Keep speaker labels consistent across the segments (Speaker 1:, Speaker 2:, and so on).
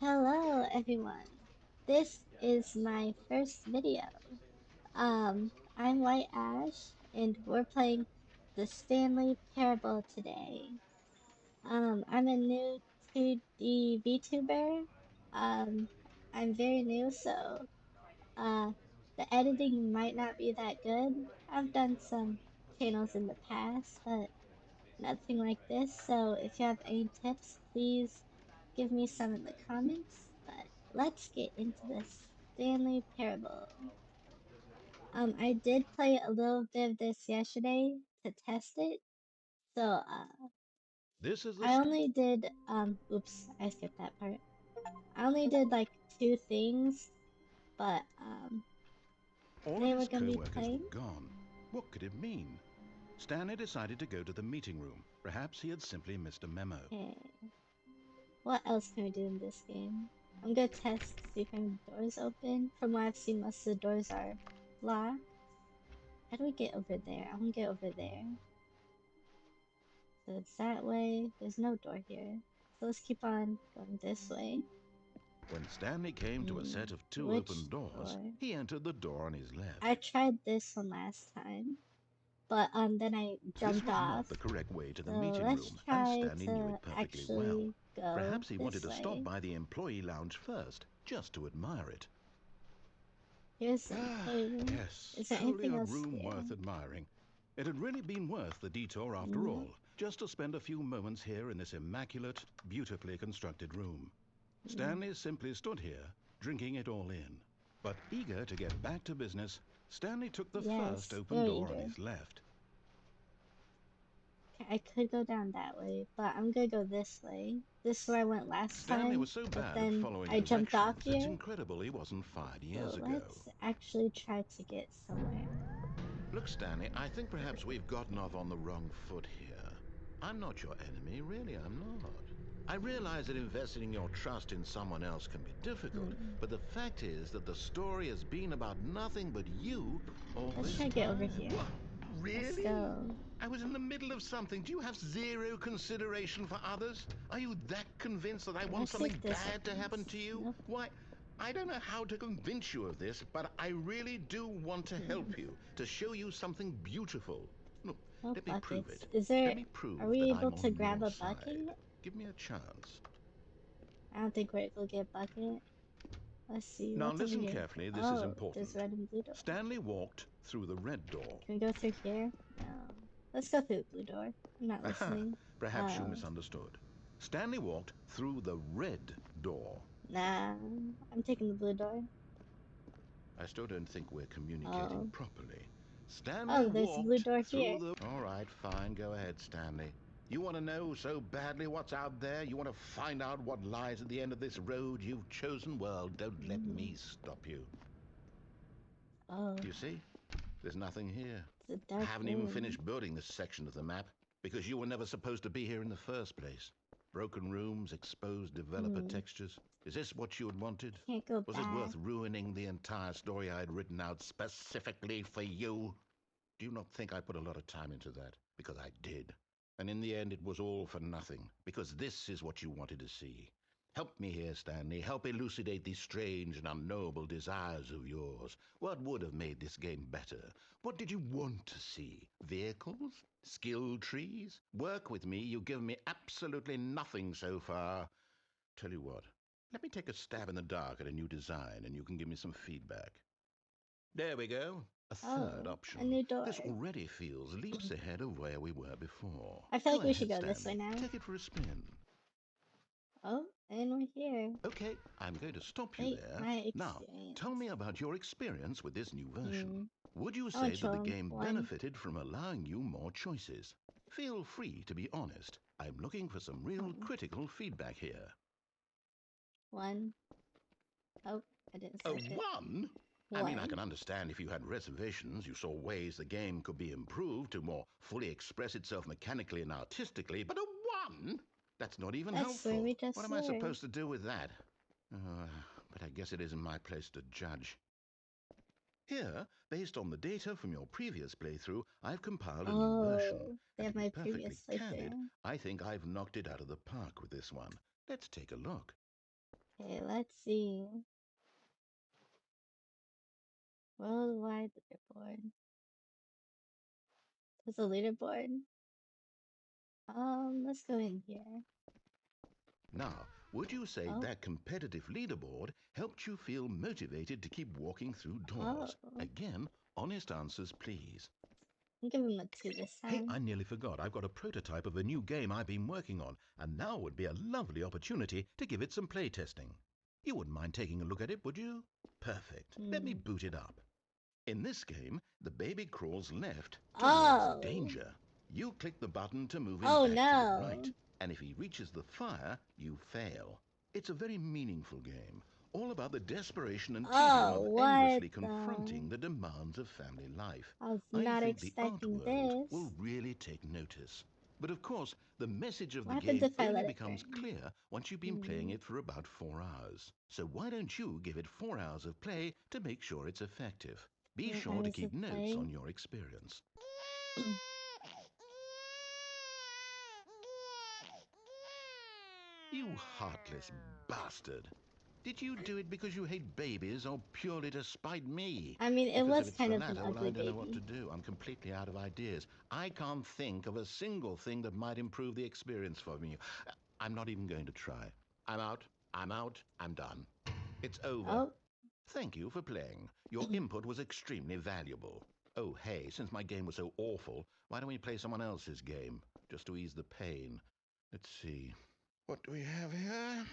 Speaker 1: Hello everyone. This is my first video. I'm White Ash and we're playing the Stanley Parable today. I'm a new 2D VTuber. Um, I'm very new, so uh, the editing might not be that good. I've done some channels in the past, but nothing like this. So if you have any tips, please give me some in the comments. But let's get into this Stanley Parable. I did play a little bit of this yesterday to test it. So
Speaker 2: This is the
Speaker 1: I only did oops, I skipped that part. I only did like two things, but
Speaker 2: all of
Speaker 1: today we're
Speaker 2: his
Speaker 1: gonna be
Speaker 2: co-workers
Speaker 1: playing.
Speaker 2: were gone. What could it mean? Stanley decided to go to the meeting room. Perhaps he had simply missed a memo.
Speaker 1: Okay, what else can we do in this game? I'm gonna test to see if any doors open. From what I've seen, most of the doors are locked. How do we get over there? I want to get over there. So it's that way. There's no door here. So let's keep on going this way.
Speaker 2: When Stanley came to a set of two
Speaker 1: Which
Speaker 2: open doors,
Speaker 1: door?
Speaker 2: he entered the door on his
Speaker 1: I
Speaker 2: left.
Speaker 1: tried this one last time, but then I
Speaker 2: This
Speaker 1: jumped
Speaker 2: was
Speaker 1: off.
Speaker 2: not the correct way to the
Speaker 1: So
Speaker 2: meeting
Speaker 1: let's
Speaker 2: room, and
Speaker 1: try
Speaker 2: Stanley knew
Speaker 1: to
Speaker 2: it perfectly well.
Speaker 1: actually go
Speaker 2: Perhaps he wanted
Speaker 1: this
Speaker 2: to stop
Speaker 1: way.
Speaker 2: by the employee lounge first, just to admire it.
Speaker 1: Here's the employee room.
Speaker 2: Yes,
Speaker 1: Is there
Speaker 2: truly
Speaker 1: anything
Speaker 2: a
Speaker 1: else
Speaker 2: room
Speaker 1: here?
Speaker 2: worth admiring. It had really been worth the detour after
Speaker 1: No.
Speaker 2: all, just to spend a few moments here in this immaculate, beautifully constructed room. Stanley simply stood here, drinking it all in. But eager to get back to business, Stanley took the first
Speaker 1: Yes,
Speaker 2: open
Speaker 1: very
Speaker 2: door on
Speaker 1: eager.
Speaker 2: his left.
Speaker 1: I could go down that way, but I'm gonna go this way. This is where I went last
Speaker 2: Stanley
Speaker 1: time,
Speaker 2: was so
Speaker 1: but
Speaker 2: bad at
Speaker 1: then
Speaker 2: following
Speaker 1: I jumped off
Speaker 2: directions, it's
Speaker 1: here.
Speaker 2: incredible he wasn't fired years
Speaker 1: So
Speaker 2: ago.
Speaker 1: let's actually try to get somewhere.
Speaker 2: Look, Stanley, I think perhaps we've gotten off on the wrong foot here. I'm not your enemy, really, I'm not. I realize that investing your trust in someone else can be difficult,
Speaker 1: Hmm.
Speaker 2: but the fact is that the story has been about nothing but you all
Speaker 1: Let's
Speaker 2: this
Speaker 1: try to get over
Speaker 2: time.
Speaker 1: here.
Speaker 2: What?
Speaker 1: Let's
Speaker 2: Really?
Speaker 1: go.
Speaker 2: I was in the middle of something. Do you have zero consideration for others? Are you that convinced that I
Speaker 1: Okay,
Speaker 2: want
Speaker 1: let's see
Speaker 2: something
Speaker 1: if this
Speaker 2: bad to
Speaker 1: opens.
Speaker 2: happen to you?
Speaker 1: Nope.
Speaker 2: Why, I don't know how to convince you of this, but I really do want to
Speaker 1: Hmm.
Speaker 2: help you, to show you something beautiful. Look,
Speaker 1: No
Speaker 2: let me prove
Speaker 1: buckets.
Speaker 2: it.
Speaker 1: Is
Speaker 2: Let
Speaker 1: there...
Speaker 2: me
Speaker 1: Are
Speaker 2: prove
Speaker 1: we
Speaker 2: that
Speaker 1: able
Speaker 2: I'm
Speaker 1: to
Speaker 2: on
Speaker 1: grab
Speaker 2: your
Speaker 1: a
Speaker 2: side.
Speaker 1: bucket?
Speaker 2: Give me a chance.
Speaker 1: I don't think we're able to get a bucket. Let's see.
Speaker 2: Now
Speaker 1: What's over
Speaker 2: listen
Speaker 1: here?
Speaker 2: carefully, this is
Speaker 1: Oh, there's
Speaker 2: important.
Speaker 1: red and blue door.
Speaker 2: Stanley walked through the red door.
Speaker 1: Can we go through here? No. Let's go through the blue door. I'm not
Speaker 2: Aha,
Speaker 1: listening.
Speaker 2: perhaps you
Speaker 1: Oh.
Speaker 2: misunderstood. Stanley walked through the red door.
Speaker 1: Nah. I'm taking the blue door.
Speaker 2: I still don't think we're communicating
Speaker 1: Oh.
Speaker 2: properly. Stanley
Speaker 1: Oh, there's a blue
Speaker 2: walked
Speaker 1: door here.
Speaker 2: through the... All right, fine, go ahead, Stanley. You want to know so badly what's out there? You want to find out what lies at the end of this road you've chosen? Well, don't let me stop you.
Speaker 1: Oh.
Speaker 2: You see? There's nothing here.
Speaker 1: It's a
Speaker 2: I
Speaker 1: dark
Speaker 2: haven't even
Speaker 1: room.
Speaker 2: finished building this section of the map because you were never supposed to be here in the first place. Broken rooms, exposed developer
Speaker 1: Hmm.
Speaker 2: textures. Is this what you had wanted?
Speaker 1: Can't go
Speaker 2: Was it
Speaker 1: back.
Speaker 2: worth ruining the entire story I had written out specifically for you? Do you not think I put a lot of time into that? Because I did. And in the end, it was all for nothing. Because this is what you wanted to see. Help me here, Stanley. Help elucidate these strange and unknowable desires of yours. What would have made this game better? What did you want to see? Vehicles? Skill trees? Work with me. You've given me absolutely nothing so far. Tell you what, let me take a stab in the dark at a new design and you can give me some feedback. There we go. A third
Speaker 1: Oh,
Speaker 2: option.
Speaker 1: a new door.
Speaker 2: This already feels leaps ahead of where we were before.
Speaker 1: I feel
Speaker 2: Go
Speaker 1: like we should
Speaker 2: ahead,
Speaker 1: go this way
Speaker 2: Stanley.
Speaker 1: now.
Speaker 2: Take it for a spin.
Speaker 1: Oh, and we're here.
Speaker 2: Okay, I'm going to stop you
Speaker 1: Rate
Speaker 2: there.
Speaker 1: my
Speaker 2: Now,
Speaker 1: experience.
Speaker 2: tell me about your experience with this new version.
Speaker 1: Hmm.
Speaker 2: Would you
Speaker 1: I want
Speaker 2: say
Speaker 1: to
Speaker 2: that
Speaker 1: show
Speaker 2: the
Speaker 1: him
Speaker 2: game
Speaker 1: one.
Speaker 2: benefited from allowing you more choices? Feel free to be honest. I'm looking for some real
Speaker 1: Oh,
Speaker 2: critical feedback here.
Speaker 1: one. Oh, I didn't
Speaker 2: A
Speaker 1: select it.
Speaker 2: one? I mean, I
Speaker 1: One.
Speaker 2: can understand if you had reservations, you saw ways the game could be improved to more fully express itself mechanically and artistically, but a one? That's not even
Speaker 1: That's where we
Speaker 2: helpful.
Speaker 1: just
Speaker 2: What am I
Speaker 1: were.
Speaker 2: supposed to do with that? But I guess it isn't my place to judge. Here, based on the data from your previous playthrough, I've compiled a new version.
Speaker 1: Oh, they
Speaker 2: And to
Speaker 1: have
Speaker 2: be
Speaker 1: my
Speaker 2: perfectly
Speaker 1: previous
Speaker 2: candid,
Speaker 1: playthrough.
Speaker 2: I think I've knocked it out of the park with this one. Let's take a look.
Speaker 1: Okay, let's see. Worldwide leaderboard. There's a leaderboard. Let's go in here.
Speaker 2: Now, would you say
Speaker 1: Oh,
Speaker 2: that competitive leaderboard helped you feel motivated to keep walking through
Speaker 1: oh.
Speaker 2: doors? Again, honest answers, please.
Speaker 1: I'll give him a 2 this
Speaker 2: Hey,
Speaker 1: time.
Speaker 2: I nearly forgot. I've got a prototype of a new game I've been working on, and now would be a lovely opportunity to give it some playtesting. You wouldn't mind taking a look at it, would you? Perfect. Let me
Speaker 1: Hmm.
Speaker 2: boot it up. In this game, the baby crawls left towards
Speaker 1: Oh.
Speaker 2: danger. You click the button to move him
Speaker 1: Oh
Speaker 2: back to the right,
Speaker 1: no.
Speaker 2: and if he reaches the fire, you fail. It's a very meaningful game, all about the desperation and tedium
Speaker 1: Oh,
Speaker 2: of
Speaker 1: what
Speaker 2: endlessly
Speaker 1: the?
Speaker 2: confronting the demands of family life.
Speaker 1: I was
Speaker 2: I
Speaker 1: not
Speaker 2: think the art
Speaker 1: expecting
Speaker 2: world will
Speaker 1: this.
Speaker 2: really take notice. But of course, the message of
Speaker 1: What
Speaker 2: the
Speaker 1: happens
Speaker 2: game
Speaker 1: if I
Speaker 2: only
Speaker 1: let it
Speaker 2: becomes
Speaker 1: burn?
Speaker 2: clear once you've been playing
Speaker 1: Hmm.
Speaker 2: it for about 4 hours. So why don't you give it 4 hours of play to make sure it's effective? Be
Speaker 1: 4
Speaker 2: sure to
Speaker 1: hours of
Speaker 2: keep notes
Speaker 1: play.
Speaker 2: on your experience. You heartless bastard. Did you do it because you hate babies or purely to spite me?
Speaker 1: I mean, it
Speaker 2: Because if
Speaker 1: was
Speaker 2: it's
Speaker 1: kind
Speaker 2: the
Speaker 1: of an
Speaker 2: latter, well,
Speaker 1: ugly
Speaker 2: I don't know what
Speaker 1: baby.
Speaker 2: to do. I'm completely out of ideas. I can't think of a single thing that might improve the experience for me. I'm not even going to try. I'm out. I'm out. I'm done. It's over.
Speaker 1: Oh.
Speaker 2: Thank you for playing. Your input was extremely valuable. Oh, hey, since my game was so awful, why don't we play someone else's game? Just to ease the pain. Let's see. What do we have here?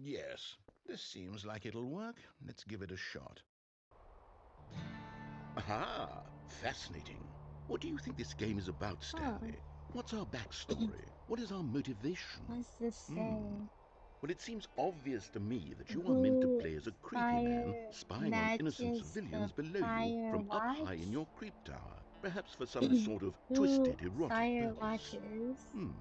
Speaker 2: Yes, this seems like it'll work. Let's give it a shot. Aha! Fascinating. What do you think this game is about,
Speaker 1: Huh.
Speaker 2: Stanley? What's our backstory? What is our motivation?
Speaker 1: What's this say?
Speaker 2: Well, it seems obvious to me that you are meant to
Speaker 1: Who
Speaker 2: play as a creepy man
Speaker 1: fire
Speaker 2: spying on innocent
Speaker 1: matches the
Speaker 2: civilians below you
Speaker 1: fire
Speaker 2: from up high in
Speaker 1: watch?
Speaker 2: your creep tower, perhaps for some sort of
Speaker 1: Who
Speaker 2: twisted erotic
Speaker 1: fire
Speaker 2: purpose.
Speaker 1: watches?
Speaker 2: Hmm,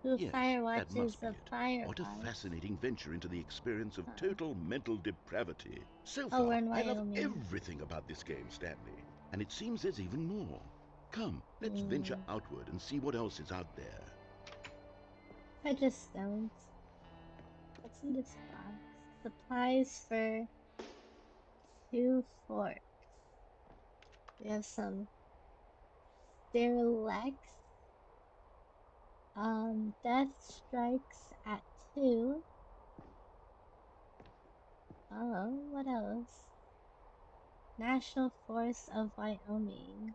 Speaker 1: Who
Speaker 2: yes,
Speaker 1: fire
Speaker 2: that
Speaker 1: watches
Speaker 2: must be
Speaker 1: the
Speaker 2: it.
Speaker 1: fire
Speaker 2: What a
Speaker 1: watch?
Speaker 2: fascinating venture into the experience of
Speaker 1: Huh.
Speaker 2: total mental depravity. So
Speaker 1: Oh, we're
Speaker 2: far,
Speaker 1: in
Speaker 2: I love
Speaker 1: Wyoming.
Speaker 2: everything about this game, Stanley. And it seems there's even more. Come, let's venture
Speaker 1: Hmm.
Speaker 2: outward and see what else is out there.
Speaker 1: Precious stones. What's in this box? Supplies for 2 forks. We have some deluxe. Death strikes at 2. Oh, what else? National Forest of Wyoming.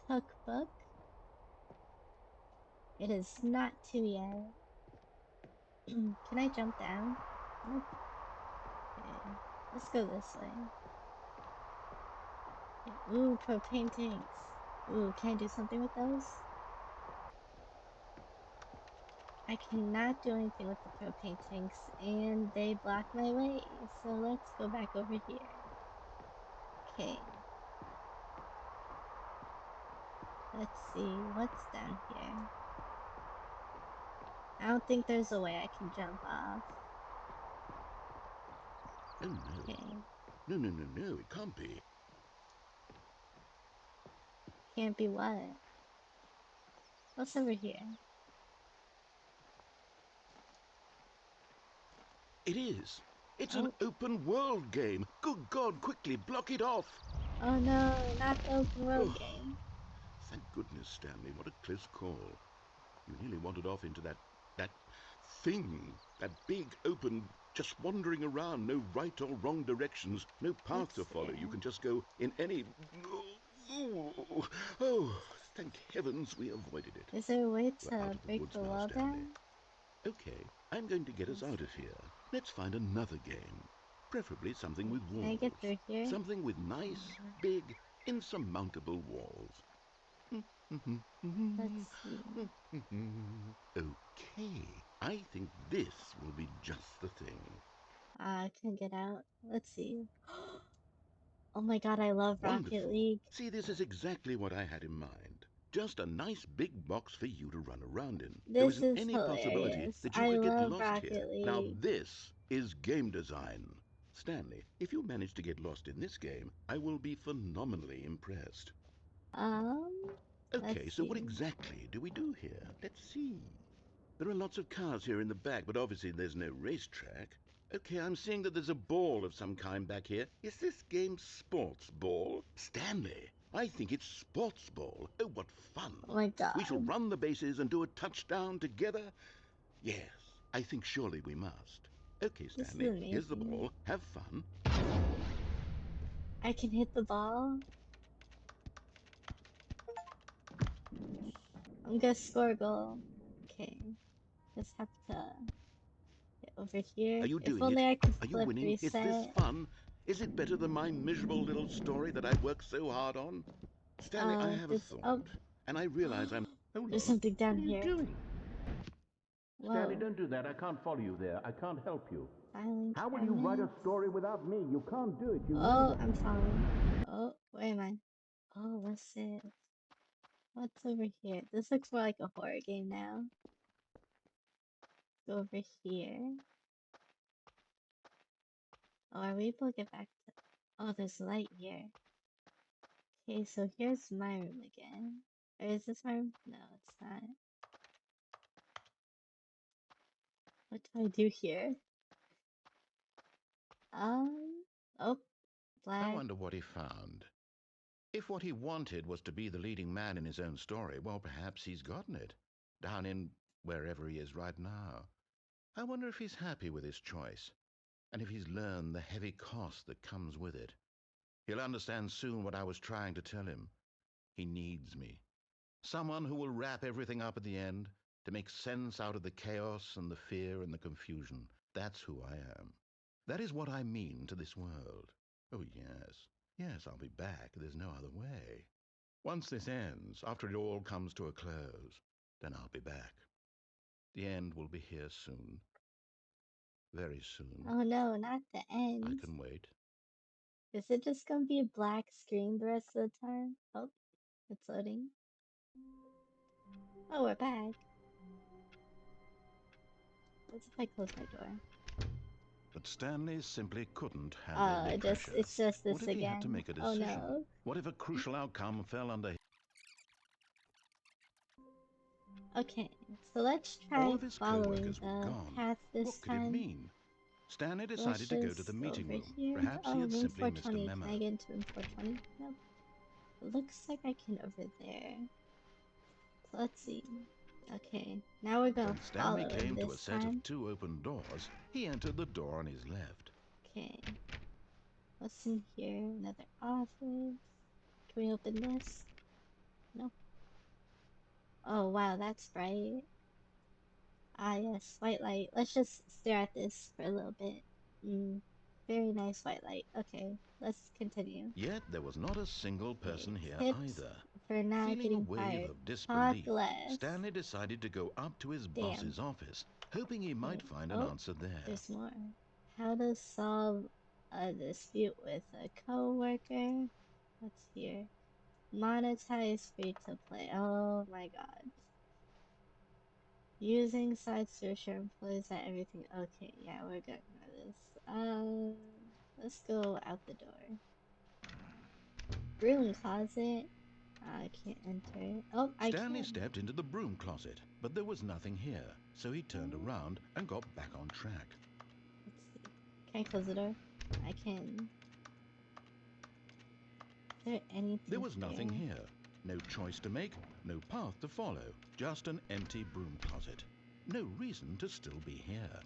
Speaker 1: Cookbook. It is not 2 yet. Can I jump down? Nope. Okay, let's go this way. Okay. Ooh, propane tanks. Ooh, can I do something with those? I cannot do anything with the propane tanks, and they block my way. So let's go back over here. Okay. Let's see what's down here. I don't think there's a way I can jump off.
Speaker 2: Oh no.
Speaker 1: Okay.
Speaker 2: No, it can't be.
Speaker 1: Can't be what? What's over here?
Speaker 2: It is. It's an
Speaker 1: Oh.
Speaker 2: open world game. Good God, quickly block it off.
Speaker 1: Oh no, not the open world
Speaker 2: Oh,
Speaker 1: game.
Speaker 2: thank goodness, Stanley. What a close call. You nearly wandered off into that thing. That big, open, just wandering around. No right or wrong directions. No path
Speaker 1: What's
Speaker 2: to follow. You
Speaker 1: there?
Speaker 2: can just go in any... Oh, thank heavens we avoided it.
Speaker 1: Is there a way
Speaker 2: We're out
Speaker 1: to
Speaker 2: of the
Speaker 1: break
Speaker 2: woods
Speaker 1: the
Speaker 2: now,
Speaker 1: wall
Speaker 2: Stanley.
Speaker 1: down?
Speaker 2: Okay, I'm going to get us
Speaker 1: Let's
Speaker 2: out
Speaker 1: see.
Speaker 2: of here. Let's find another game. Preferably something with
Speaker 1: Can I get
Speaker 2: walls.
Speaker 1: through here?
Speaker 2: Something with nice, big, insurmountable walls.
Speaker 1: Let's see.
Speaker 2: Okay, I think this will be just the thing.
Speaker 1: I can get out. Let's see. Oh my god, I love Rocket
Speaker 2: Wonderful.
Speaker 1: League.
Speaker 2: See, this is exactly what I had in mind. Just a nice big box for you to run around in. There
Speaker 1: This
Speaker 2: isn't
Speaker 1: is
Speaker 2: any possibility
Speaker 1: hilarious.
Speaker 2: that you
Speaker 1: I
Speaker 2: could get
Speaker 1: love
Speaker 2: lost here.
Speaker 1: Rocket
Speaker 2: Now
Speaker 1: League.
Speaker 2: this is game design. Stanley, if you manage to get lost in this game, I will be phenomenally impressed.
Speaker 1: Um, let's
Speaker 2: Okay, so what
Speaker 1: see.
Speaker 2: exactly do we do here? Let's see. There are lots of cars here in the back, but obviously there's no racetrack. Okay, I'm seeing that there's a ball of some kind back here. Is this game sports ball? Stanley, I think it's sports ball. Oh, what fun.
Speaker 1: Oh my
Speaker 2: We shall
Speaker 1: god.
Speaker 2: run the bases and do a touchdown together. Yes, I think surely we must. Okay,
Speaker 1: This is
Speaker 2: Stanley, here's the
Speaker 1: amazing.
Speaker 2: ball. Have fun.
Speaker 1: I can hit the ball. I'm gonna score a goal. Okay. Just have to get over here.
Speaker 2: Are you
Speaker 1: If
Speaker 2: doing it?
Speaker 1: only I could
Speaker 2: Are you
Speaker 1: flip
Speaker 2: winning? Is this
Speaker 1: reset.
Speaker 2: fun? Is it better than my miserable little story that I worked so hard on? Stanley, I have a
Speaker 1: This. Oh.
Speaker 2: thought, and I realize I'm... Hold
Speaker 1: There's
Speaker 2: on.
Speaker 1: something down
Speaker 2: What are you
Speaker 1: here.
Speaker 2: doing? Stanley,
Speaker 1: Whoa.
Speaker 2: don't do that. I can't follow you there. I can't help you.
Speaker 1: Filing
Speaker 2: How will you write a
Speaker 1: cabinet.
Speaker 2: story without me? You can't do it. You know
Speaker 1: Oh,
Speaker 2: that.
Speaker 1: I'm falling. Oh, where am I? Oh, what's it? What's over here? This looks more like a horror game now. Go over here. Oh, are we able to get back to... Oh, there's light here. Okay, so here's my room again. Or is this my room? No, it's not. What do I do here? Oh,
Speaker 2: I
Speaker 1: black.
Speaker 2: wonder what he found. If what he wanted was to be the leading man in his own story, well, perhaps he's gotten it. Down in wherever he is right now. I wonder if he's happy with his choice, and if he's learned the heavy cost that comes with it. He'll understand soon what I was trying to tell him. He needs me. Someone who will wrap everything up at the end, to make sense out of the chaos and the fear and the confusion. That's who I am. That is what I mean to this world. Oh, yes. Yes, I'll be back. There's no other way. Once this ends, after it all comes to a close, then I'll be back. The end will be here soon. Very soon.
Speaker 1: Oh no, not the
Speaker 2: I
Speaker 1: end.
Speaker 2: can wait.
Speaker 1: Is it just gonna be a black screen the rest of the time? Oh, it's loading. Oh, we're back. What's if I close my door?
Speaker 2: But Stanley simply couldn't handle
Speaker 1: Oh,
Speaker 2: the pressure.
Speaker 1: it's just
Speaker 2: What
Speaker 1: this
Speaker 2: if he had to
Speaker 1: again.
Speaker 2: make a
Speaker 1: Oh
Speaker 2: decision?
Speaker 1: no.
Speaker 2: What if a crucial outcome fell under...
Speaker 1: Okay, so let's
Speaker 2: All
Speaker 1: try
Speaker 2: of his
Speaker 1: following
Speaker 2: co-workers were
Speaker 1: the
Speaker 2: gone?
Speaker 1: path this
Speaker 2: What could it
Speaker 1: time.
Speaker 2: mean? Stanley
Speaker 1: So let's
Speaker 2: decided to go to the
Speaker 1: just go
Speaker 2: meeting
Speaker 1: over
Speaker 2: room.
Speaker 1: here.
Speaker 2: Perhaps he
Speaker 1: Oh,
Speaker 2: had
Speaker 1: room
Speaker 2: simply missed a
Speaker 1: 420.
Speaker 2: memo.
Speaker 1: Can I get into room 420? Nope. It looks like I can over there. So let's see. Okay, now we're gonna
Speaker 2: When Stanley
Speaker 1: follow him
Speaker 2: came to a
Speaker 1: this
Speaker 2: set of
Speaker 1: time.
Speaker 2: 2 open doors, he entered the door on his left.
Speaker 1: Okay, what's in here? Another office. Can we open this? No. Oh wow, that's bright. Ah yes, white light. Let's just stare at this for a little bit. Very nice white light. Okay, let's continue.
Speaker 2: Yet there was not a single
Speaker 1: Okay,
Speaker 2: person here
Speaker 1: tips
Speaker 2: either.
Speaker 1: for not
Speaker 2: Feeling a
Speaker 1: getting
Speaker 2: wave
Speaker 1: fired.
Speaker 2: of
Speaker 1: Talk
Speaker 2: disbelief,
Speaker 1: less.
Speaker 2: Stanley decided to go up to his
Speaker 1: Damn.
Speaker 2: boss's office, hoping he
Speaker 1: Okay.
Speaker 2: might find an
Speaker 1: Oh,
Speaker 2: answer there.
Speaker 1: there's more. How to solve a dispute with a coworker. What's here? Monetize free to play. Oh my god. Using sites to assure employees that everything. Okay, yeah, we're good for this. Let's go out the door. Broom closet. I can't enter. Oh, I
Speaker 2: Stanley
Speaker 1: can.
Speaker 2: stepped into the broom closet, but there was nothing here, so he turned around and got back on track.
Speaker 1: Let's see. Can I close the door? I can. Is there
Speaker 2: There
Speaker 1: anything
Speaker 2: was nothing
Speaker 1: here?
Speaker 2: here. No choice to make, no path to follow, just an empty broom closet. No reason to still be here.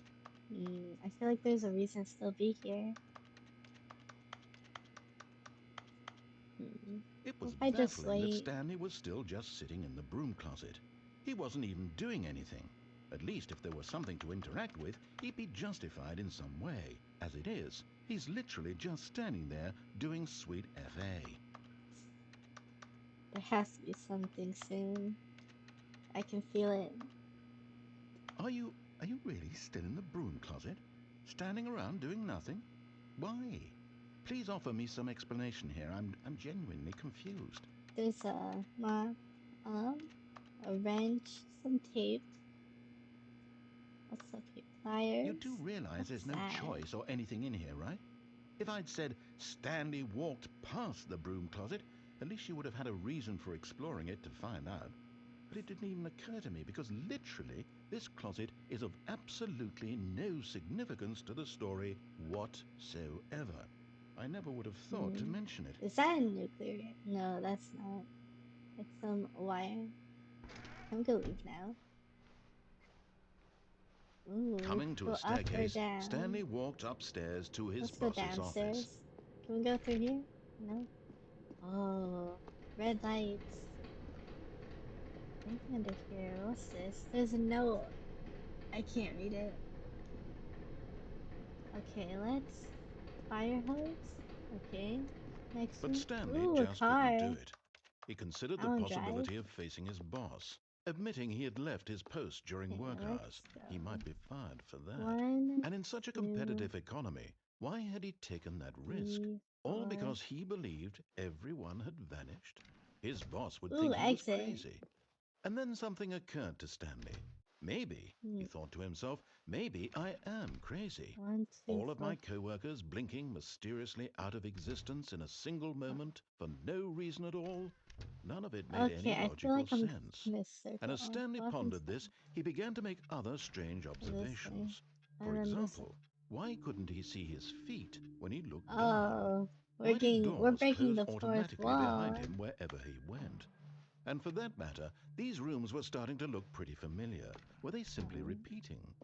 Speaker 1: I feel like there's a reason to still be here.
Speaker 2: It
Speaker 1: What
Speaker 2: was
Speaker 1: if I just
Speaker 2: baffling that
Speaker 1: wait?
Speaker 2: Stanley was still just sitting in the broom closet. He wasn't even doing anything. At least if there was something to interact with, he'd be justified in some way. As it is, he's literally just standing there doing sweet FA.
Speaker 1: There has to be something soon. I can feel it.
Speaker 2: Are you really still in the broom closet? Standing around doing nothing? Why? Please offer me some explanation here. I'm genuinely confused.
Speaker 1: There's a mop, a wrench, some tape. What's up here?
Speaker 2: You
Speaker 1: Pliers.
Speaker 2: do realize
Speaker 1: What's
Speaker 2: there's no
Speaker 1: that?
Speaker 2: choice or anything in here, right? If I'd said Stanley walked past the broom closet, at least you would have had a reason for exploring it to find out. But it didn't even occur to me because literally this closet is of absolutely no significance to the story whatsoever. I never would have thought to
Speaker 1: Hmm.
Speaker 2: mention it.
Speaker 1: Is that a nuclear? No, that's not. It's some wire. I'm gonna leave now. Ooh, we
Speaker 2: Coming
Speaker 1: could
Speaker 2: to a
Speaker 1: go up or
Speaker 2: staircase,
Speaker 1: down.
Speaker 2: Stanley walked upstairs to his
Speaker 1: Let's go
Speaker 2: boss's office.
Speaker 1: downstairs. Can we go through here? No. Oh, red lights. Anything under here? What's this? There's a note. I can't read it. Okay, let's fire hose. Okay. Next
Speaker 2: But
Speaker 1: room.
Speaker 2: Stanley
Speaker 1: Ooh, a
Speaker 2: just couldn't do
Speaker 1: car.
Speaker 2: it. He considered
Speaker 1: I
Speaker 2: the
Speaker 1: don't drive.
Speaker 2: possibility of facing his boss, admitting he had left his post during
Speaker 1: Okay,
Speaker 2: work hours.
Speaker 1: let's
Speaker 2: He
Speaker 1: go.
Speaker 2: might be fired for that.
Speaker 1: 1,
Speaker 2: And in such a
Speaker 1: 2,
Speaker 2: competitive economy, why had he taken that risk?
Speaker 1: 3,
Speaker 2: All
Speaker 1: 4.
Speaker 2: because he believed everyone had vanished? His boss would
Speaker 1: Ooh,
Speaker 2: think he was
Speaker 1: exit.
Speaker 2: crazy. And then something occurred to Stanley. Maybe, he
Speaker 1: Hmm.
Speaker 2: thought to himself, maybe I am crazy.
Speaker 1: 1, 2,
Speaker 2: All of
Speaker 1: 4.
Speaker 2: my co-workers blinking mysteriously out of existence in a single moment for no reason at all? None of it made
Speaker 1: Okay,
Speaker 2: any
Speaker 1: I feel
Speaker 2: logical
Speaker 1: like I'm
Speaker 2: sense.
Speaker 1: gonna
Speaker 2: And as
Speaker 1: circle.
Speaker 2: Stanley
Speaker 1: Welcome
Speaker 2: pondered
Speaker 1: to
Speaker 2: this, he began to make other strange
Speaker 1: this way.
Speaker 2: observations. For
Speaker 1: And then this way.
Speaker 2: example, why couldn't he see his feet when he looked down?
Speaker 1: Oh,
Speaker 2: Why did
Speaker 1: we're
Speaker 2: doors
Speaker 1: breaking
Speaker 2: close
Speaker 1: the fourth
Speaker 2: automatically behind
Speaker 1: wall.
Speaker 2: him wherever he went? And for that matter, these rooms were starting to look pretty familiar. Were they simply
Speaker 1: Oh,
Speaker 2: repeating?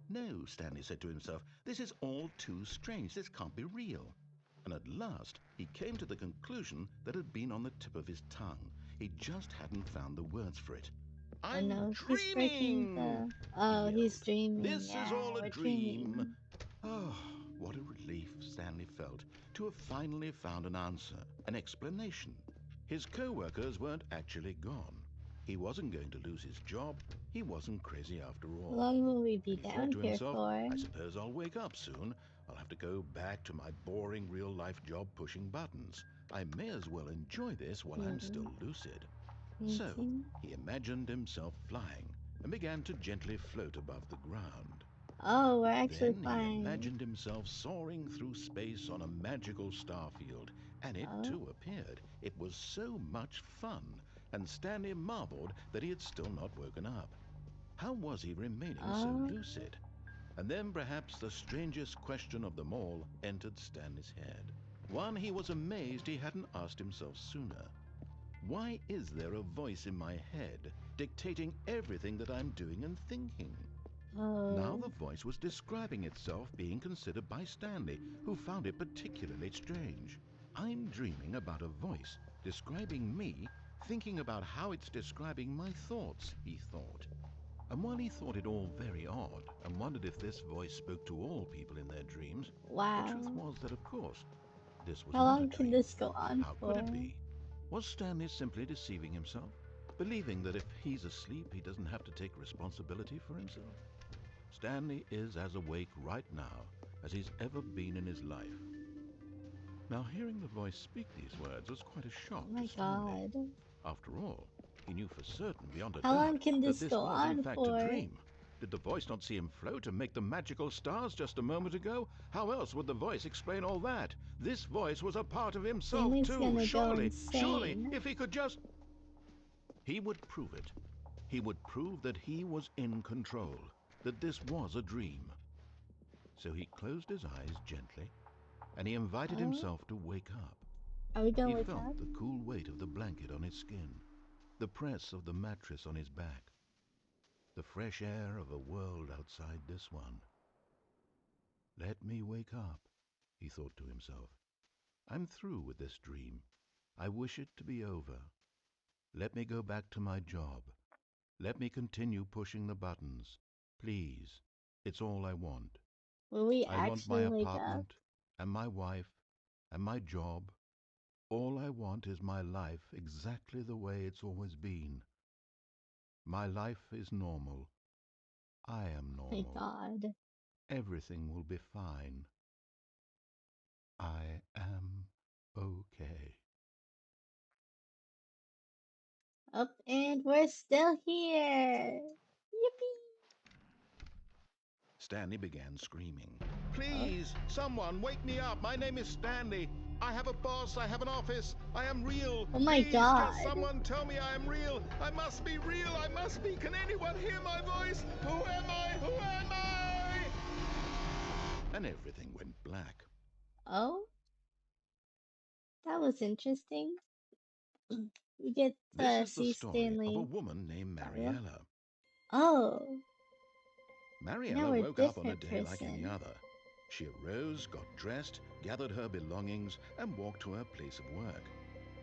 Speaker 2: No, Stanley said to himself, this is all too strange. This can't be real. And at last, he came to the conclusion that had been on the tip of his tongue. He just hadn't found the words for it.
Speaker 1: oh
Speaker 2: I'm
Speaker 1: no, he's breaking
Speaker 2: dreaming,
Speaker 1: the.
Speaker 2: he
Speaker 1: Oh, he's
Speaker 2: yelled.
Speaker 1: dreaming.
Speaker 2: This is
Speaker 1: Yeah,
Speaker 2: all a
Speaker 1: we're
Speaker 2: dream.
Speaker 1: dreaming.
Speaker 2: Oh, what a relief Stanley felt to have finally found an answer, an explanation. His co-workers weren't actually gone. He wasn't going to lose his job. He wasn't crazy after
Speaker 1: How
Speaker 2: all.
Speaker 1: long will we be
Speaker 2: And he thought
Speaker 1: down
Speaker 2: to
Speaker 1: here
Speaker 2: himself,
Speaker 1: for?
Speaker 2: I suppose I'll wake up soon. I'll have to go back to my boring real-life job pushing buttons. I may as well enjoy this while I'm
Speaker 1: Hmm.
Speaker 2: still lucid. So
Speaker 1: Painting.
Speaker 2: he imagined himself flying and began to gently float above the ground.
Speaker 1: Oh, we're actually
Speaker 2: Then he
Speaker 1: flying.
Speaker 2: imagined himself soaring through space on a magical starfield, and it
Speaker 1: Oh,
Speaker 2: too appeared. It was so much fun, and Stanley marveled that he had still not woken up. How was he remaining so
Speaker 1: oh,
Speaker 2: lucid? And then perhaps the strangest question of them all entered Stanley's head. One he was amazed he hadn't asked himself sooner. Why is there a voice in my head dictating everything that I'm doing and thinking? Now
Speaker 1: oh.
Speaker 2: the voice was describing itself being considered by Stanley, who found it particularly strange. I'm dreaming about a voice describing me, thinking about how it's describing my thoughts, he thought. And while he thought it all very odd and wondered if this voice spoke to all people in their dreams, the truth
Speaker 1: Wow.
Speaker 2: was that, of course, this was
Speaker 1: How
Speaker 2: not a
Speaker 1: long can
Speaker 2: dream.
Speaker 1: this go on
Speaker 2: How could it
Speaker 1: for?
Speaker 2: be? Was Stanley simply deceiving himself, believing that if he's asleep, he doesn't have to take responsibility for himself? Stanley is as awake right now as he's ever been in his life. Now, hearing the voice speak these words was quite a
Speaker 1: Oh
Speaker 2: shock to
Speaker 1: my
Speaker 2: Stanley.
Speaker 1: god.
Speaker 2: After all, he knew for certain, beyond a
Speaker 1: How long
Speaker 2: doubt,
Speaker 1: can
Speaker 2: that
Speaker 1: this
Speaker 2: this
Speaker 1: go
Speaker 2: was in
Speaker 1: on
Speaker 2: fact a
Speaker 1: for?
Speaker 2: dream. Did the voice not see him float and make the magical stars just a moment ago? How else would the voice explain all that? This voice was a part of himself
Speaker 1: Stanley's
Speaker 2: too,
Speaker 1: gonna go
Speaker 2: surely,
Speaker 1: insane.
Speaker 2: if he could just... He would prove it. He would prove that he was in control, that this was a dream. So he closed his eyes gently, and he invited
Speaker 1: Oh,
Speaker 2: himself to wake up.
Speaker 1: are we gonna
Speaker 2: He
Speaker 1: wake
Speaker 2: felt
Speaker 1: up?
Speaker 2: the cool weight of the blanket on his skin, the press of the mattress on his back, the fresh air of a world outside this one. Let me wake up, he thought to himself. I'm through with this dream. I wish it to be over. Let me go back to my job. Let me continue pushing the buttons. Please, it's all I want.
Speaker 1: Will we
Speaker 2: I want my
Speaker 1: actually wake up?
Speaker 2: apartment and my wife and my job. All I want is my life exactly the way it's always been. My life is normal. I am
Speaker 1: My
Speaker 2: normal.
Speaker 1: god.
Speaker 2: Everything will be fine. I am okay.
Speaker 1: Up and we're still here. Yippee!
Speaker 2: Stanley began screaming.
Speaker 1: Oh,
Speaker 2: Please, someone, wake me up. My name is Stanley. I have a boss. I have an office. I am real.
Speaker 1: Oh my
Speaker 2: Please, just
Speaker 1: god.
Speaker 2: someone tell me I am real. I must be real. I must be. Can anyone hear my voice? Who am I? Who am I? And everything went black.
Speaker 1: Oh, that was interesting. We get
Speaker 2: This
Speaker 1: to
Speaker 2: is the
Speaker 1: see
Speaker 2: story of a
Speaker 1: Stanley
Speaker 2: woman named
Speaker 1: Parable.
Speaker 2: Mariella.
Speaker 1: Oh, now
Speaker 2: Mariella
Speaker 1: we're a
Speaker 2: woke up on a
Speaker 1: different
Speaker 2: day like any
Speaker 1: person.
Speaker 2: other. She arose, got dressed, gathered her belongings, and walked to her place of work.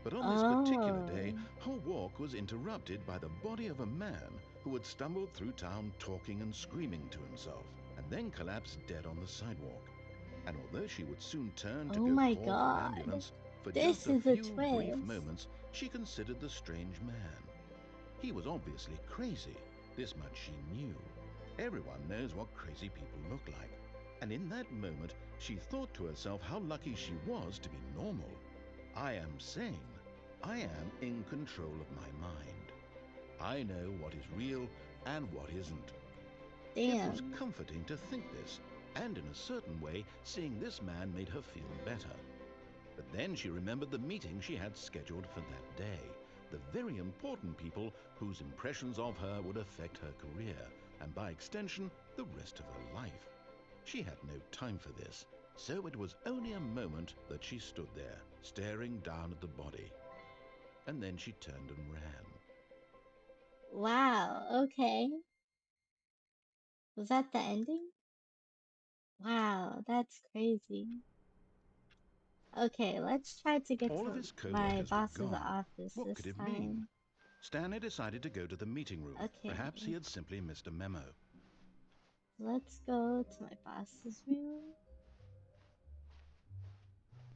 Speaker 2: But on this particular day,
Speaker 1: Oh,
Speaker 2: her walk was interrupted by the body of a man who had stumbled through town talking and screaming to himself, and then collapsed dead on the sidewalk. And although she would soon turn to
Speaker 1: oh
Speaker 2: go
Speaker 1: my
Speaker 2: call for an
Speaker 1: god.
Speaker 2: ambulance, for just
Speaker 1: This
Speaker 2: a
Speaker 1: is a
Speaker 2: few brief
Speaker 1: twist.
Speaker 2: moments, she considered the strange man. He was obviously crazy. This much she knew. Everyone knows what crazy people look like. And in that moment, she thought to herself how lucky she was to be normal. I am sane. I am in control of my mind. I know what is real and what isn't. It was
Speaker 1: Damn.
Speaker 2: comforting to think this, and in a certain way, seeing this man made her feel better. But then she remembered the meeting she had scheduled for that day. The very important people whose impressions of her would affect her career, and by extension, the rest of her life. She had no time for this, so it was only a moment that she stood there, staring down at the body. And then she turned and ran.
Speaker 1: Wow, okay. Was that the ending? Wow, that's crazy. Okay, let's try to get
Speaker 2: All of
Speaker 1: to
Speaker 2: his
Speaker 1: my
Speaker 2: co-workers were
Speaker 1: boss's
Speaker 2: gone.
Speaker 1: office
Speaker 2: What could
Speaker 1: this
Speaker 2: it mean?
Speaker 1: time.
Speaker 2: Stanley decided to go to the meeting room.
Speaker 1: Okay,
Speaker 2: Perhaps he had simply missed a memo.
Speaker 1: let's go to my boss's room.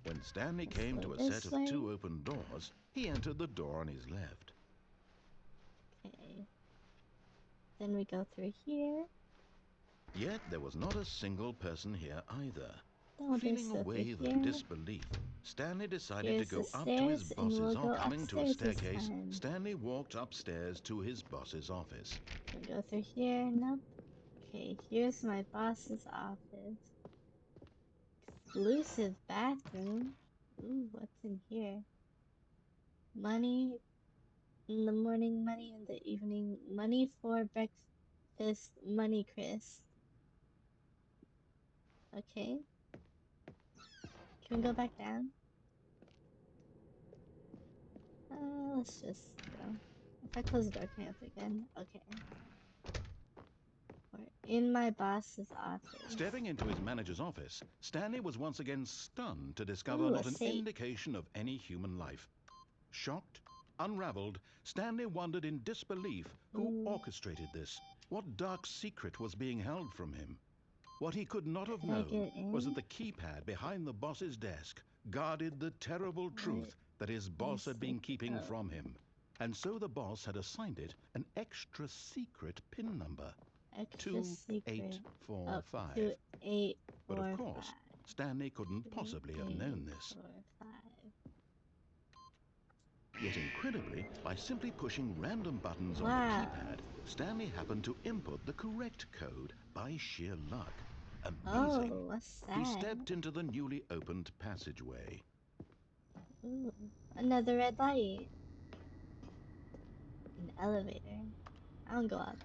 Speaker 2: When Stanley
Speaker 1: Let's
Speaker 2: came
Speaker 1: go
Speaker 2: to a set
Speaker 1: this
Speaker 2: of
Speaker 1: way.
Speaker 2: 2 open doors, he entered the door on his left.
Speaker 1: Okay, then we go through here.
Speaker 2: Yet there was not a single person here either.
Speaker 1: Don't
Speaker 2: Feeling
Speaker 1: just
Speaker 2: a
Speaker 1: go through
Speaker 2: wave of
Speaker 1: here.
Speaker 2: disbelief, Stanley decided to
Speaker 1: Here's the
Speaker 2: go up to his
Speaker 1: stairs, and
Speaker 2: boss's
Speaker 1: we'll
Speaker 2: office.
Speaker 1: go
Speaker 2: Coming to a
Speaker 1: upstairs this
Speaker 2: staircase,
Speaker 1: time.
Speaker 2: Stanley walked upstairs to his boss's office.
Speaker 1: Can we go through here? Nope. Okay, here's my boss's office. Exclusive bathroom. Ooh, what's in here? Money in the morning, money in the evening, money for breakfast, money Chris. Okay, can we go back down? Let's just go. If I close the door, can I open it again? Okay. We're in my boss's office.
Speaker 2: Stepping into his manager's office, Stanley was once again stunned to discover
Speaker 1: Ooh, a
Speaker 2: not an
Speaker 1: safe.
Speaker 2: indication of any human life. Shocked, unraveled, Stanley wondered in disbelief who
Speaker 1: Ooh,
Speaker 2: orchestrated this. What dark secret was being held from him? What he could not have
Speaker 1: could I
Speaker 2: known
Speaker 1: get
Speaker 2: was that
Speaker 1: in?
Speaker 2: the keypad behind the boss's desk guarded the terrible
Speaker 1: What
Speaker 2: truth that his boss
Speaker 1: is
Speaker 2: had
Speaker 1: the...
Speaker 2: been keeping
Speaker 1: Oh,
Speaker 2: from him. And so the boss had assigned it an extra secret PIN number,
Speaker 1: extra secret. Oh,
Speaker 2: 2845.
Speaker 1: two, eight,
Speaker 2: But of
Speaker 1: four,
Speaker 2: course,
Speaker 1: five.
Speaker 2: Stanley couldn't
Speaker 1: Two,
Speaker 2: possibly have
Speaker 1: eight,
Speaker 2: known this.
Speaker 1: 4, 5.
Speaker 2: Yet incredibly, by simply pushing random buttons on the
Speaker 1: Wow.
Speaker 2: keypad, Stanley happened to input the correct code by sheer luck. Amazing!
Speaker 1: Oh, what's
Speaker 2: He
Speaker 1: that?
Speaker 2: stepped into the newly opened passageway.
Speaker 1: Ooh, another red light. An elevator. I'll go up.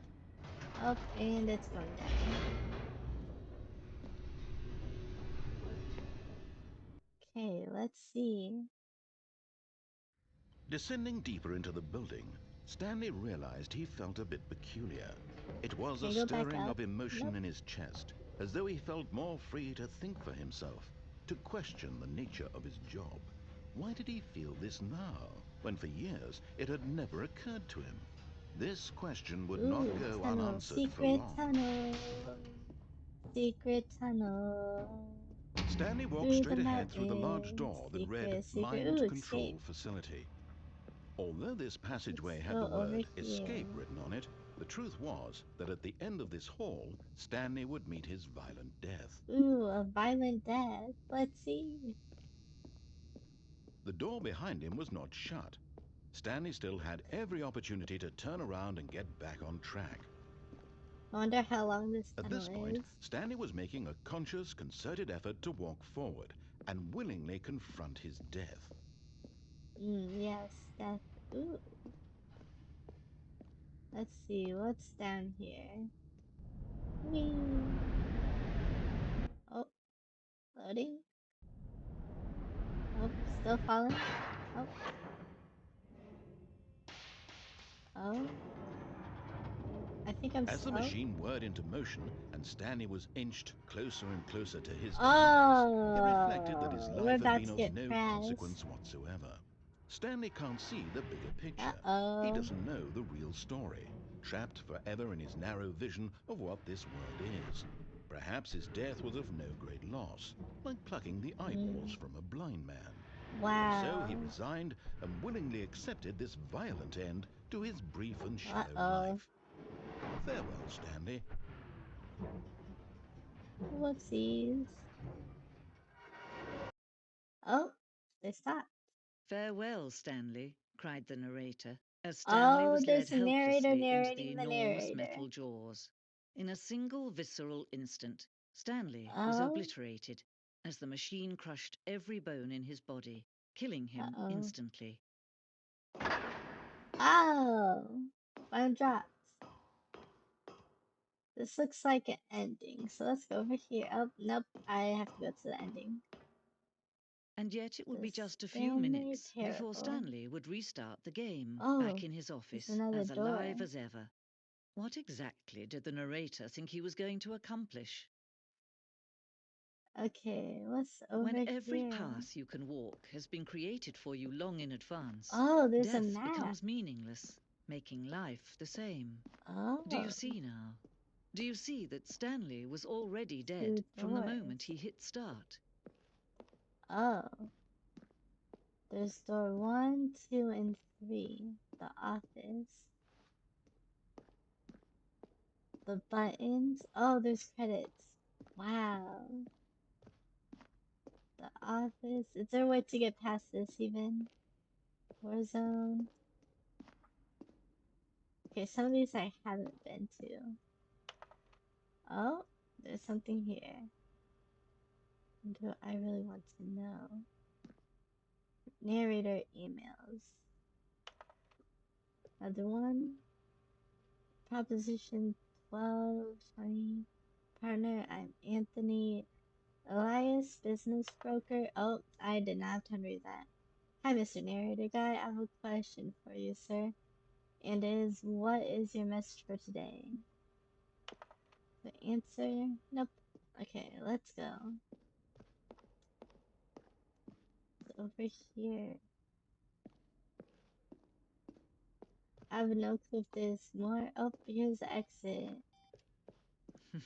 Speaker 1: Up, and it's going down. Okay, let's see.
Speaker 2: Descending deeper into the building, Stanley realized he felt a bit peculiar. It was
Speaker 1: Can
Speaker 2: a
Speaker 1: I go back
Speaker 2: stirring
Speaker 1: up?
Speaker 2: of emotion
Speaker 1: Nope.
Speaker 2: in his chest, as though he felt more free to think for himself, to question the nature of his job. Why did he feel this now, when for years it had never occurred to him? This question would not
Speaker 1: Ooh,
Speaker 2: go
Speaker 1: tunnel.
Speaker 2: unanswered for
Speaker 1: Secret
Speaker 2: long.
Speaker 1: tunnel. Secret tunnel.
Speaker 2: Stanley walked
Speaker 1: Through the
Speaker 2: straight ahead through the large
Speaker 1: mountains.
Speaker 2: door that read
Speaker 1: Secret, secret.
Speaker 2: Mind
Speaker 1: Ooh, escape.
Speaker 2: Control Facility. Although this
Speaker 1: Let's
Speaker 2: passageway had the
Speaker 1: go over
Speaker 2: word
Speaker 1: here.
Speaker 2: escape written on it, the truth was that at the end of this hall, Stanley would meet his violent death.
Speaker 1: Ooh, a violent death. Let's see.
Speaker 2: The door behind him was not shut. Stanley still had every opportunity to turn around and get back on track.
Speaker 1: I wonder how long this
Speaker 2: At
Speaker 1: tunnel
Speaker 2: this point,
Speaker 1: is.
Speaker 2: Stanley was making a conscious, concerted effort to walk forward, and willingly confront his death.
Speaker 1: Yes, that. Ooh, let's see what's down here. Whee! Oh, loading. Oh, still falling. Oh, oh. I think I'm.
Speaker 2: As the
Speaker 1: Oh,
Speaker 2: machine whirred into motion and Stanley was inched closer and closer to his demise, he reflected that his
Speaker 1: oh, we're
Speaker 2: life had
Speaker 1: about
Speaker 2: been
Speaker 1: to
Speaker 2: of
Speaker 1: get
Speaker 2: no
Speaker 1: pressed.
Speaker 2: consequence whatsoever. Stanley can't see the bigger picture. He
Speaker 1: Uh-oh.
Speaker 2: doesn't know the real story, trapped forever in his narrow vision of what this world is. Perhaps his death was of no great loss, like plucking the eyeballs
Speaker 1: Mm.
Speaker 2: from a blind man. So he
Speaker 1: Wow.
Speaker 2: resigned and willingly accepted this violent end to his brief and shallow
Speaker 1: Uh-oh.
Speaker 2: life. Farewell, Stanley.
Speaker 1: Whoopsies. Oh, they stopped.
Speaker 3: "Farewell, Stanley," cried the narrator, as Stanley
Speaker 1: Oh,
Speaker 3: was led
Speaker 1: there's a narrator
Speaker 3: helplessly into the
Speaker 1: narrating the
Speaker 3: enormous
Speaker 1: narrator.
Speaker 3: metal jaws. In a single visceral instant, Stanley was
Speaker 1: Oh,
Speaker 3: obliterated as the machine crushed every bone in his body, killing him
Speaker 1: uh-oh.
Speaker 3: instantly.
Speaker 1: Oh, bone drops. This looks like an ending, so let's go over here. Oh, nope, I have to go to the ending.
Speaker 3: And yet it would
Speaker 1: The
Speaker 3: be just a few
Speaker 1: Stanley
Speaker 3: minutes before
Speaker 1: Parable.
Speaker 3: Stanley would restart the game, back
Speaker 1: Oh,
Speaker 3: in his
Speaker 1: there's
Speaker 3: office,
Speaker 1: another
Speaker 3: as
Speaker 1: door.
Speaker 3: alive as ever. What exactly did the narrator think he was going to accomplish?
Speaker 1: Okay, what's
Speaker 3: When
Speaker 1: over
Speaker 3: every
Speaker 1: here?
Speaker 3: path you can walk has been created for you long in advance,
Speaker 1: Oh, there's a
Speaker 3: death
Speaker 1: map.
Speaker 3: becomes meaningless, making life the same. Do you
Speaker 1: Oh,
Speaker 3: see now? Do you see that Stanley was already dead
Speaker 1: two
Speaker 3: from the
Speaker 1: doors.
Speaker 3: moment he hit start?
Speaker 1: Oh, there's door 1, 2, and 3. The office. The buttons. Oh, there's credits. Wow. The office. Is there a way to get past this even? Warzone. Okay, some of these I haven't been to. Oh, there's something here. Do I really want to know? Narrator emails. Another one. Proposition 12, 20. Partner, I'm Anthony Elias, business broker. Oh, I did not have time to read that. Hi, Mr. Narrator Guy. I have a question for you, sir. And it is, what is your message for today? The answer? Nope. Okay, let's go. It's over here. I have no clue if there's more. Oh, here's the exit.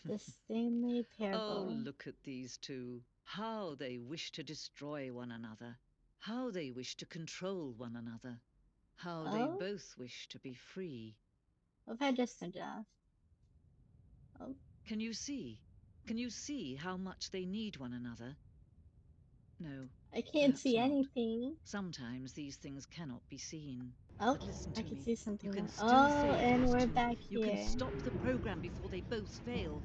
Speaker 1: The Stanley
Speaker 3: Oh,
Speaker 1: Parable.
Speaker 3: look at these two. How they wish to destroy one another. How they wish to control one another. How they
Speaker 1: Oh,
Speaker 3: both wish to be free.
Speaker 1: what if I just turned it off? Oh,
Speaker 3: Can you see? Can you see how much they need one another? No,
Speaker 1: I can't
Speaker 3: perhaps
Speaker 1: see
Speaker 3: not.
Speaker 1: anything.
Speaker 3: Sometimes these things cannot be seen.
Speaker 1: Oh,
Speaker 3: But listen
Speaker 1: I
Speaker 3: to
Speaker 1: can
Speaker 3: me.
Speaker 1: see
Speaker 3: You
Speaker 1: something
Speaker 3: can
Speaker 1: now.
Speaker 3: still
Speaker 1: Oh,
Speaker 3: save
Speaker 1: and
Speaker 3: these
Speaker 1: we're
Speaker 3: two.
Speaker 1: back
Speaker 3: You can
Speaker 1: here.
Speaker 3: stop the program before they both fail.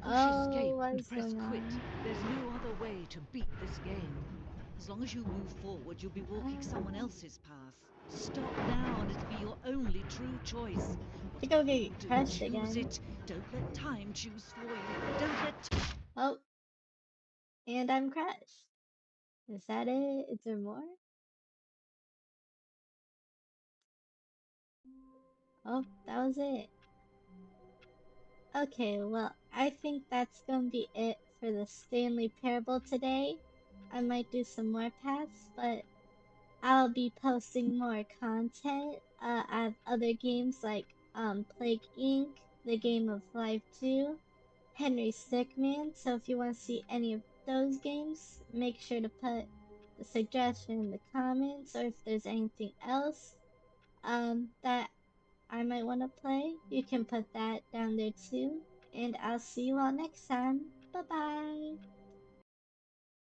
Speaker 3: Push
Speaker 1: Oh,
Speaker 3: escape
Speaker 1: what
Speaker 3: and
Speaker 1: is
Speaker 3: press
Speaker 1: going
Speaker 3: quit.
Speaker 1: on?
Speaker 3: There's no other way to beat this game. As long as you move forward, you'll be walking someone
Speaker 1: I
Speaker 3: else's path. Stop now and it'll be your only true choice.
Speaker 1: think I'll
Speaker 3: Whatever you
Speaker 1: get
Speaker 3: do,
Speaker 1: crushed
Speaker 3: choose
Speaker 1: again.
Speaker 3: it. Don't let time choose for you. Don't let
Speaker 1: Oh, and I'm crushed. Is that it? Is there more? Oh, that was it. Okay, well, I think that's gonna be it for the Stanley Parable today. I might do some more paths, but I'll be posting more content. I have other games like Plague Inc., The Game of Life 2, Henry Stickmin. So if you want to see any of those games, make sure to put the suggestion in the comments, or if there's anything else that I might want to play, you can put that down there too. And I'll see you all next time. Bye bye.